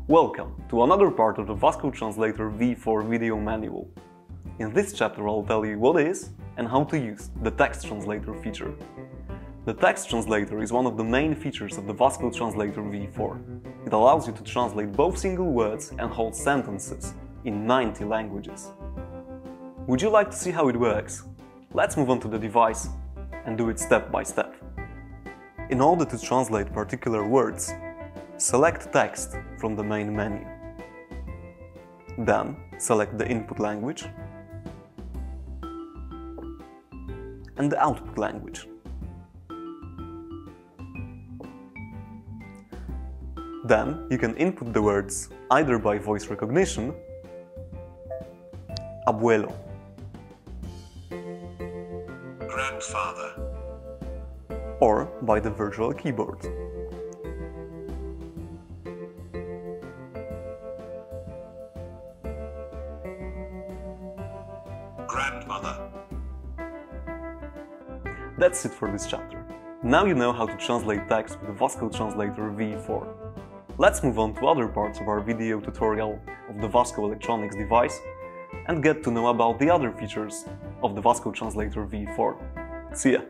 Welcome to another part of the Vasco Translator V4 video manual. In this chapter I'll tell you what is and how to use the text translator feature. The text translator is one of the main features of the Vasco Translator V4. It allows you to translate both single words and whole sentences in 90 languages. Would you like to see how it works? Let's move on to the device and do it step by step. In order to translate particular words, select text from the main menu. Then select the input language and the output language. Then you can input the words either by voice recognition, abuelo, grandfather, or by the virtual keyboard. grandmother. That's it for this chapter. Now you know how to translate text with the Vasco Translator V4. Let's move on to other parts of our video tutorial of the Vasco Electronics device and get to know about the other features of the Vasco Translator V4. See ya!